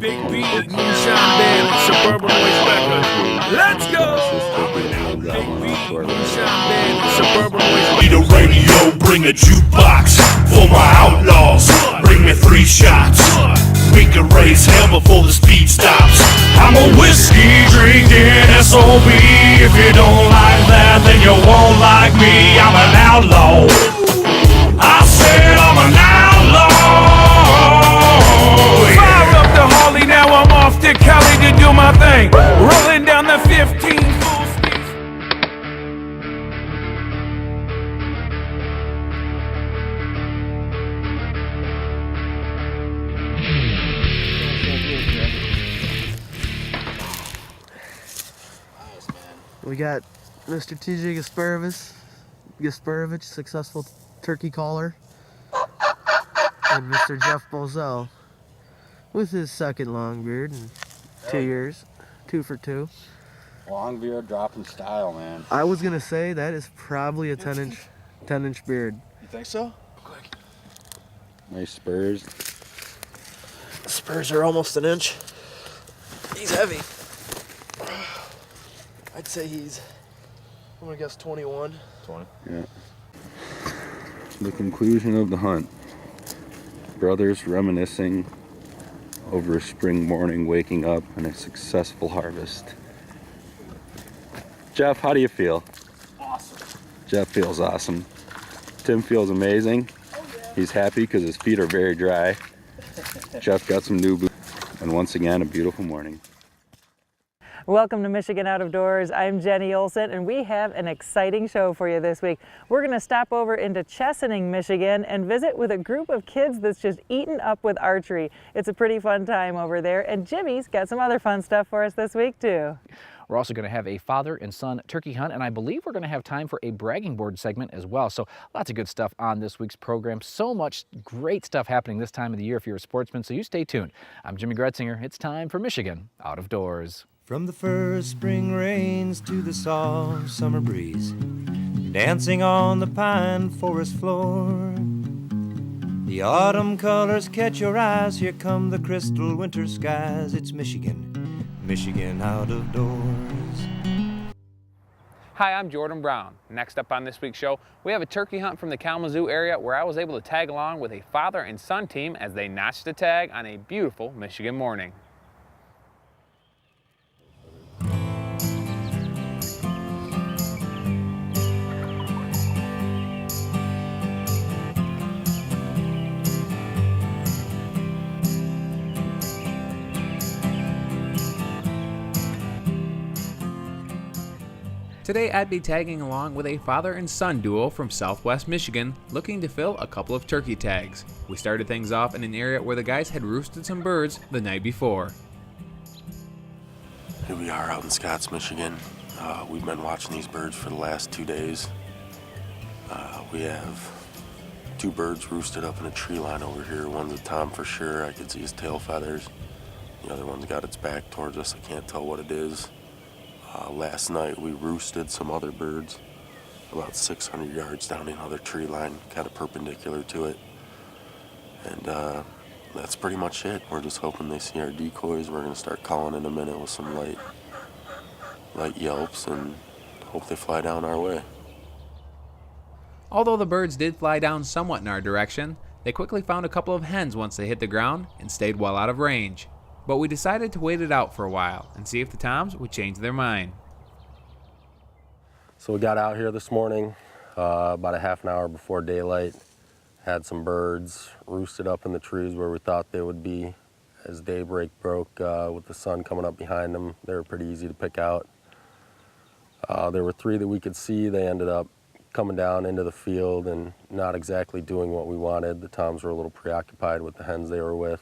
Big B, Moonshine Band, and Suburban Noise Records. Let's go! Big B, Moonshine Band, and Suburban Noise Records. Need a radio, bring a jukebox for my outlaws. Bring me 3 shots. We can raise hell before the speed stops. I'm a whiskey drinking SOB. If you don't like that, then you won't like me. I'm an outlaw. I said I'm an outlaw. Fire up the Harley, now I'm off to Cali to do my thing. Rolling down the 15 full speed. We got Mr. TJ Gasparovich, successful turkey caller, and Mr. Jeff Bozell with his second long beard in 2 years, 2 for 2. Long beard dropping style, man. I was gonna say that is probably a 10-inch beard. You think so? Nice spurs. Spurs are almost an inch. He's heavy. I'd say I'm gonna guess 21. 20. Yeah. The conclusion of the hunt. Brothers reminiscing over a spring morning, waking up and a successful harvest. Jeff, how do you feel? Awesome. Jeff feels awesome. Tim feels amazing. He's happy because his feet are very dry. Jeff got some new boots. And once again, a beautiful morning. Welcome to Michigan Out of Doors. I'm Jenny Olson, and we have an exciting show for you this week. We're going to stop over into Chesaning, Michigan, and visit with a group of kids that's just eaten up with archery. It's a pretty fun time over there, and Jimmy's got some other fun stuff for us this week, too. We're also going to have a father and son turkey hunt, and I believe we're going to have time for a bragging board segment as well. So lots of good stuff on this week's program. So much great stuff happening this time of the year if you're a sportsman, so you stay tuned. I'm Jimmy Gretzinger. It's time for Michigan Out of Doors. From the first spring rains to the soft summer breeze, dancing on the pine forest floor, the autumn colors catch your eyes. Here come the crystal winter skies. It's Michigan, Michigan Out of Doors. Hi, I'm Jordan Brown. Next up on this week's show, we have a turkey hunt from the Kalamazoo area where I was able to tag along with a father and son team as they notched a tag on a beautiful Michigan morning. Today I'd be tagging along with a father and son duo from Southwest Michigan looking to fill a couple of turkey tags. We started things off in an area where the guys had roosted some birds the night before. Here we are out in Scotts, Michigan. We've been watching these birds for the last 2 days. We have 2 birds roosted up in a tree line over here. One's a tom for sure. I can see his tail feathers. The other one's got its back towards us. I can't tell what it is. Last night we roosted some other birds about 600 yards down another tree line, kind of perpendicular to it. And that's pretty much it. We're just hoping they see our decoys. We're going to start calling in a minute with some light yelps and hope they fly down our way. Although the birds did fly down somewhat in our direction, they quickly found a couple of hens once they hit the ground and stayed well out of range. But we decided to wait it out for a while and see if the toms would change their mind. So we got out here this morning about a half an hour before daylight. Had some birds roosted up in the trees where we thought they would be. As daybreak broke with the sun coming up behind them, they were pretty easy to pick out. There were 3 that we could see. They ended up coming down into the field and not exactly doing what we wanted. The toms were a little preoccupied with the hens they were with.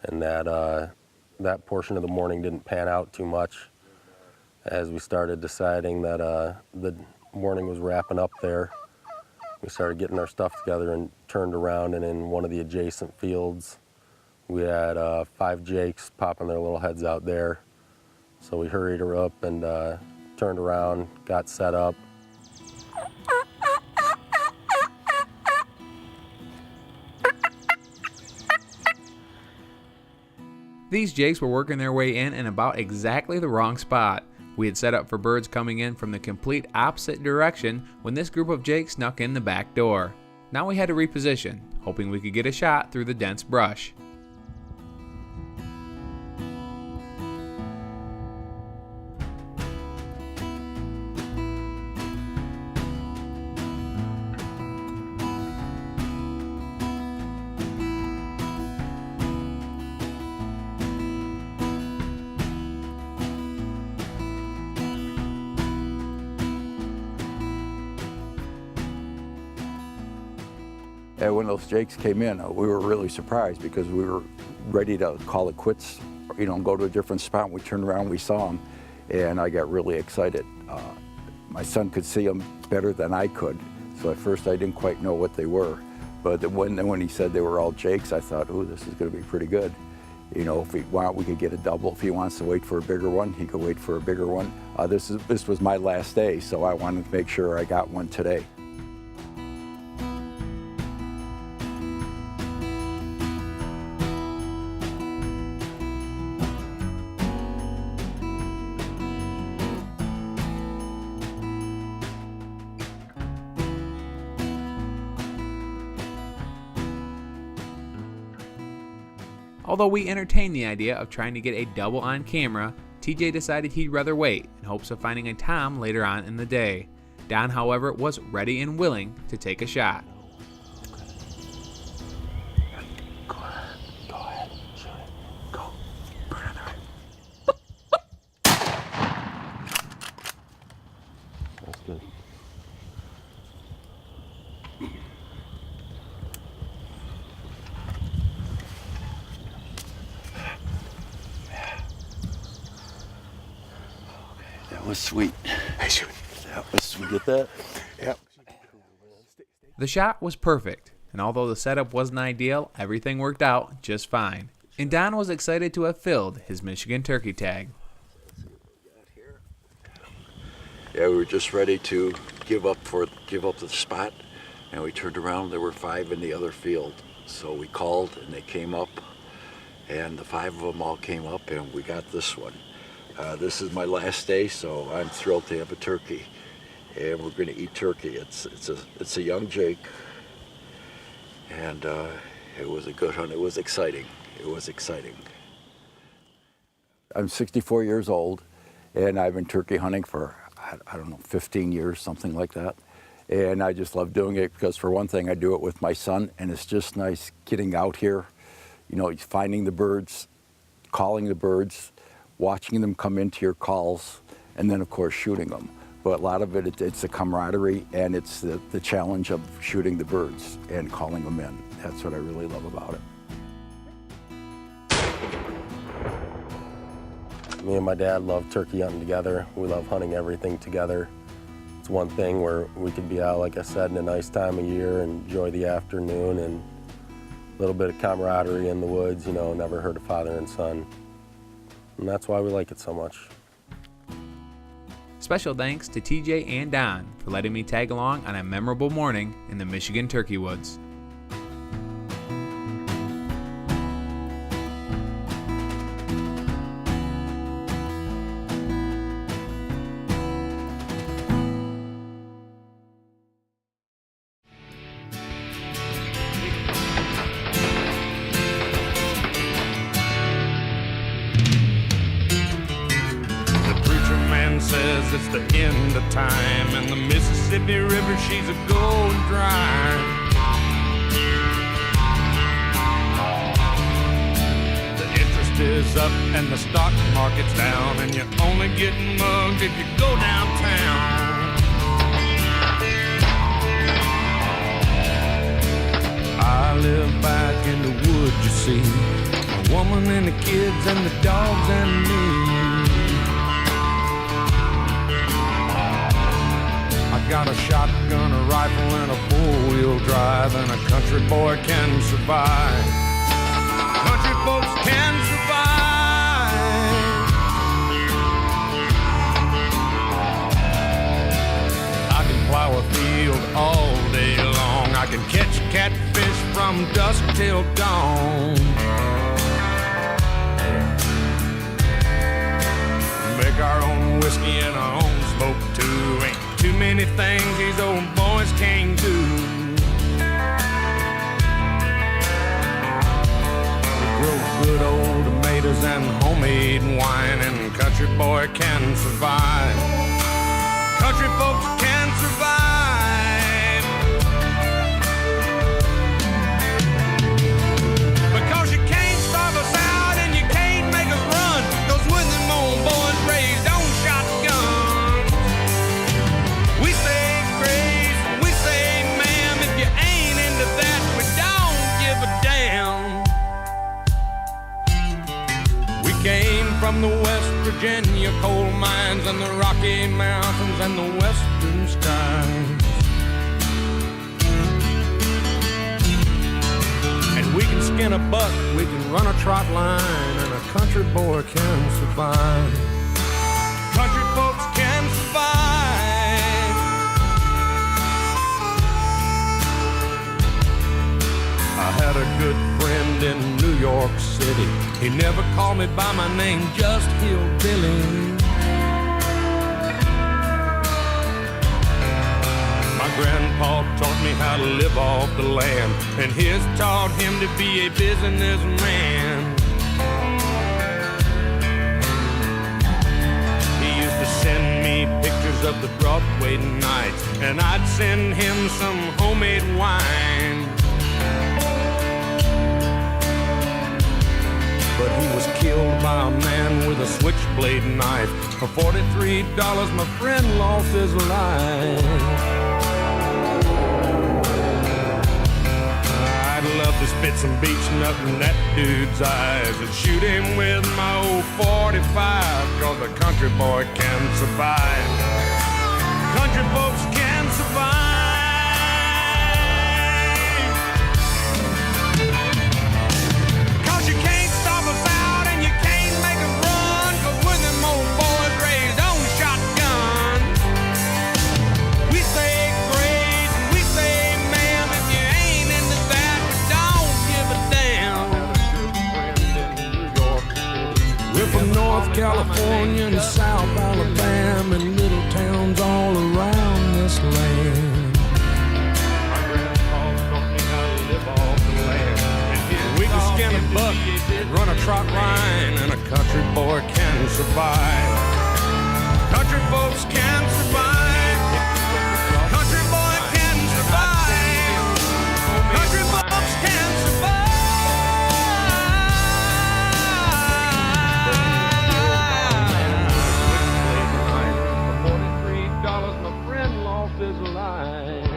And that portion of the morning didn't pan out too much as we started deciding that the morning was wrapping up there. We started getting our stuff together and turned around, and in one of the adjacent fields we had 5 jakes popping their little heads out there. So we hurried her up and turned around, got set up. These jakes were working their way in about exactly the wrong spot. We had set up for birds coming in from the complete opposite direction when this group of jakes snuck in the back door. Now we had to reposition, hoping we could get a shot through the dense brush. And when those jakes came in, we were really surprised because we were ready to call it quits, you know, and go to a different spot. We turned around, we saw them, and I got really excited. My son could see them better than I could, so at first I didn't quite know what they were. But when he said they were all jakes, I thought, ooh, this is going to be pretty good. You know, if we want, we could get a double. If he wants to wait for a bigger one, he could wait for a bigger one. This was my last day, so I wanted to make sure I got one today. Although we entertained the idea of trying to get a double on camera, TJ decided he'd rather wait in hopes of finding a tom later on in the day. Don, however, was ready and willing to take a shot. Go ahead, shoot it. Go. Put it on. That's good. That was sweet. Hey, shoot. That was, we get that? Yep. The shot was perfect, and although the setup wasn't ideal, everything worked out just fine. And Don was excited to have filled his Michigan turkey tag. Yeah, we were just ready to give up the spot, and we turned around. There were 5 in the other field, so we called, and they came up, and the 5 of them all came up, and we got this one. This is my last day, so I'm thrilled to have a turkey, and we're going to eat turkey. It's a young jake, and it was a good hunt. It was exciting. It was exciting. I'm 64 years old, and I've been turkey hunting for, I don't know, 15 years, something like that. And I just love doing it because, for one thing, I do it with my son, and it's just nice getting out here, you know, finding the birds, calling the birds, watching them come into your calls, and then, of course, shooting them. But a lot of it's the camaraderie, and it's the challenge of shooting the birds and calling them in. That's what I really love about it. Me and my dad love turkey hunting together. We love hunting everything together. It's one thing where we could be out, like I said, in a nice time of year and enjoy the afternoon, and a little bit of camaraderie in the woods, you know, never hurt a father and son. And that's why we like it so much. Special thanks to TJ and Don for letting me tag along on a memorable morning in the Michigan turkey woods. Says it's the end of time, and the Mississippi River, she's a going dry. The interest is up and the stock market's down, and you're only getting mugged if you go downtown. I live back in the woods, you see, a woman and the kids and the dogs and me. Got a shotgun, a rifle, and a four-wheel drive, and a country boy can survive. Country folks can survive. I can plow a field all day long. I can catch catfish from dusk till dawn. whiskey and our own smoke too. Ain't too many things these old boys can't do. We grow good old tomatoes and homemade wine, and country boy can survive. Country folks can survive. Because you can't starve us out and you can't make us run. Those with them old boys raised on shotguns. We say grace, we say ma'am. If you ain't into that, we don't give a damn. We came from the West Virginia coal mines and the Rocky Mountains and the western skies. And we can skin a buck, we can run a trot line, and a country boy can survive. Country folks can survive. I had a good friend in New York City. He never called me by my name, just Hillbilly. My grandpa taught me how to live off the land, and his taught him to be a businessman. He used to send me pictures of the Broadway nights, and I'd send him some homemade wine. But he was killed by a man with a switchblade knife. For $43, my friend lost his life. I'd love to spit some beach nut in that dude's eyes and shoot him with my old 45, 'cause a country boy can survive. Country folks can survive. 'Cause you can't stop us out and you can't make us run, 'cause we're them old boys raised on shotgun. We say grace and we say ma'am. If you ain't into that, don't give a damn. We're from North California and South Alabama and little towns all around this land. My grandpa taught me how to live off the land. We can skin a buck, run a trot line, and a country boy can survive. Country folks can survive. Country boy can survive. Country folks can survive. For $43, my friend lost his life.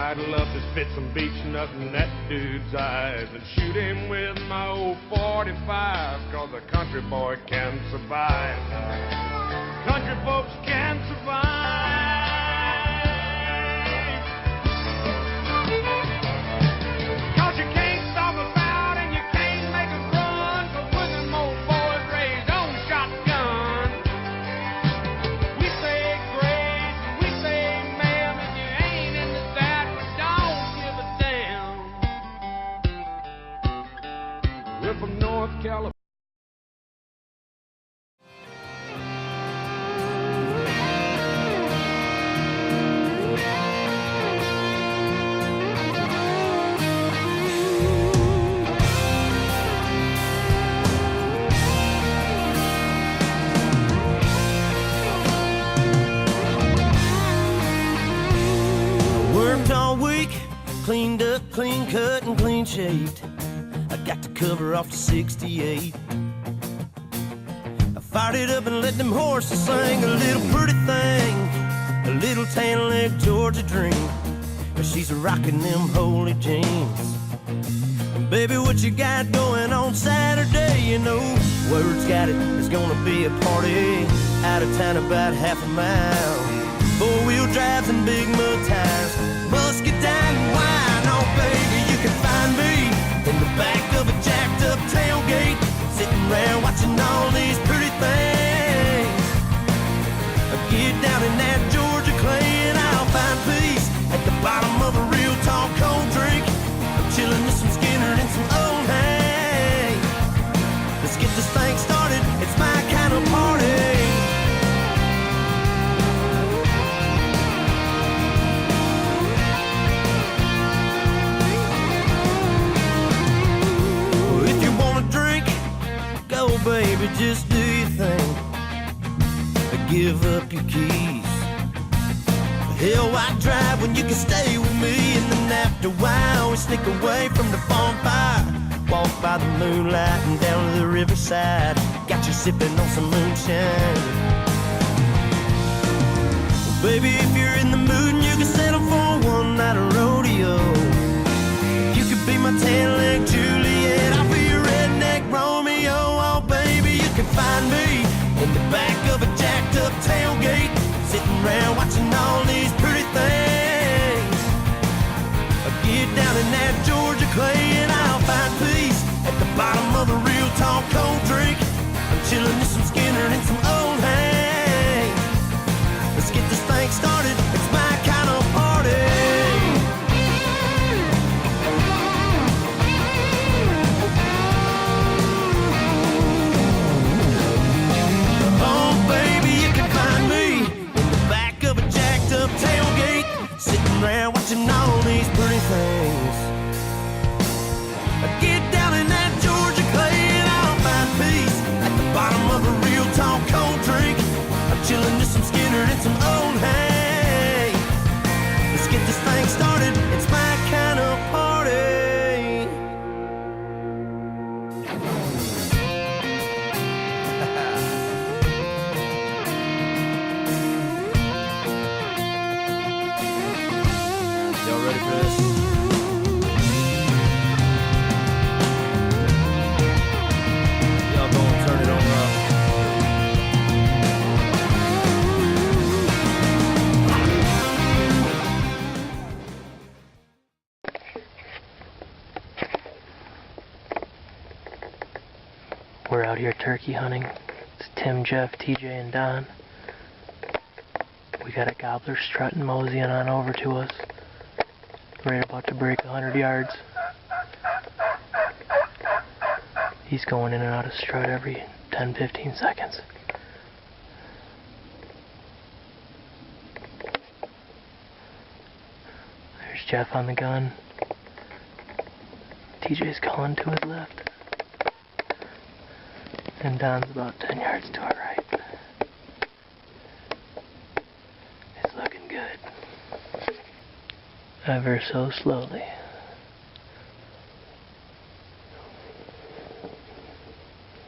I'd love to spit some beach nut in that dude's eyes and shoot him with my old 45, 'cause a country boy can survive. Country folks can survive. 'Cause you can't stop us out and you can't make us run, 'cause we're them old boys raised on shotgun. We say grace and we say ma'am. If you ain't into that, we don't give a damn. We're from North California. Worked all week, cleaned up, clean cut, and clean shaved. I got to cover off to 68. I fired it up and let them horses sing a little pretty thing, a little tan leg Georgia dream. But she's rocking them holy jeans. Baby, what you got going on Saturday? You know, word's got it, there's gonna be a party out of town about half a mile. Four-wheel drives and big mud tires, musket down and wine. Oh, baby, you can find me in the back of a jacked-up tailgate, sitting around watching all these pretty things. Get down in that Georgia clay and I'll find peace at the bottom of a real tall cold drink. I'm chilling with some Skinner and some old hay. Let's get this give up your keys. Hell, why drive when you can stay with me? And then after a while, we sneak away from the bonfire. Walk by the moonlight and down to the riverside. Got you sipping on some moonshine. Well, baby, if you're in the mood and you can settle for one night of rodeo, you could be my tan-leg Juliet, I'll be your redneck Romeo. Oh, baby, you can find me in the back of a jacked-up tailgate, sitting around watching all these pretty things. I get down in that Georgia clay and I'll find peace at the bottom of a real tall cold drink. I'm chilling with some Skinner and some old Hank. Let's get this thing started, it's my kind of party. Oh baby, you can find me in the back of a jacked up tailgate, sitting around watching all these pretty things. I get down in that Georgia clay and I'll find peace at the bottom of a real tall cold drink. I'm chilling with some Skinner and some old Hank. Let's get this thing started, it's my kind of party. Y'all ready for this? Y'all gonna turn it on up. We're out here turkey hunting. It's Tim, Jeff, TJ, and Don. We got a gobbler strutting, moseying on over to us. Right about to break 100 yards. He's going in and out of strut every 10-15 seconds. There's Jeff on the gun. TJ's calling to his left. And Don's about 10 yards to our right. It's looking good. Ever so slowly.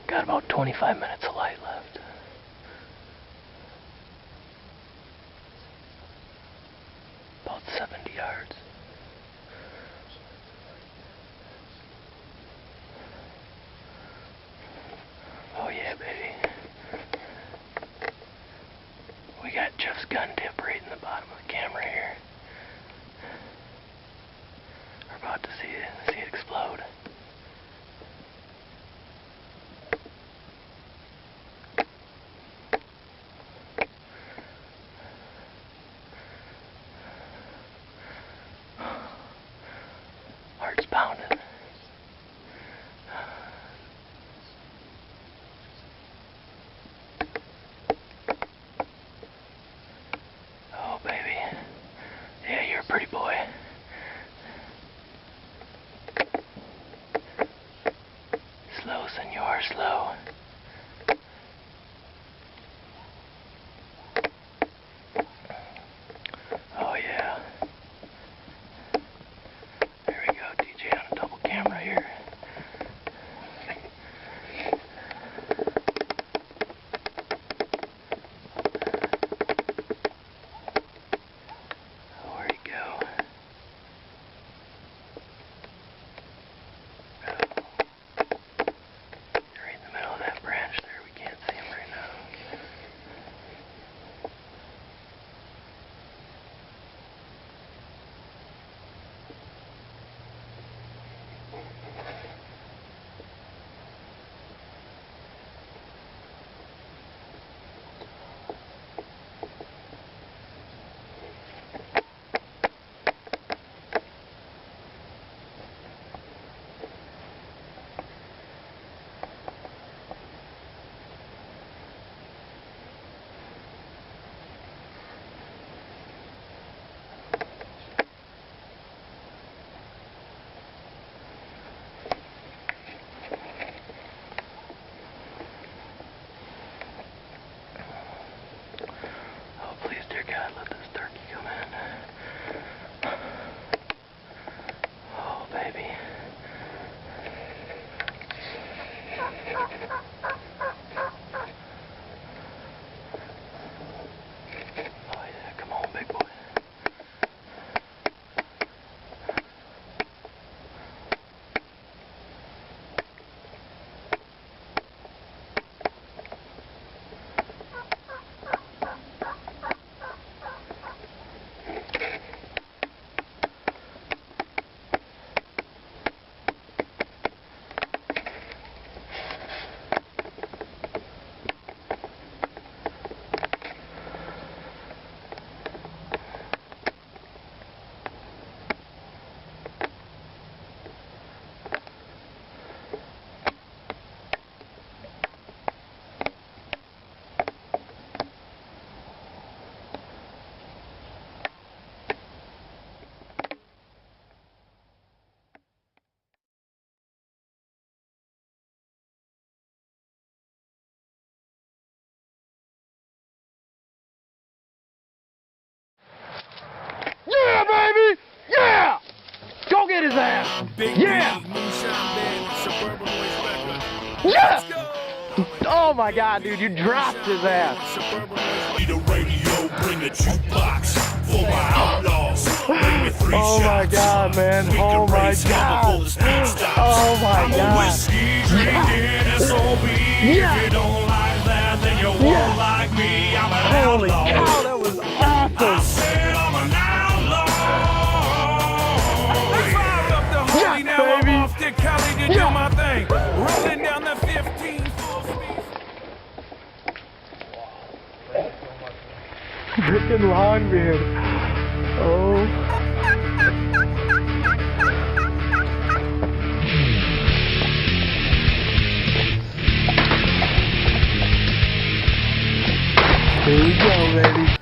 Got about 25 minutes of light left. About 70 yards. Oh yeah, baby. We got Jeff's gun tip right in the bottom of the camera here. We're about to see it explode. baby! Yeah! Go get his ass! Yeah! Yeah! Oh my God, dude, you dropped his ass. Need a radio, bring a jukebox for my outlaws. Bring me 3 Oh my shots. God, man. We Oh can my raise hell God. before the speed stops. Oh my I'm God. a whiskey drinking SOB. Yeah. If you don't like that, then you won't Yeah. like me. I'm an Holy outlaw. cow, that was I awesome. said I'm an outlaw. Fire up the holy, Yeah, now baby. I'm off to Cali to do Yeah. my thing. Rolling down the 15 full speed. Freaking Longbeard. Oh. Here we go, baby.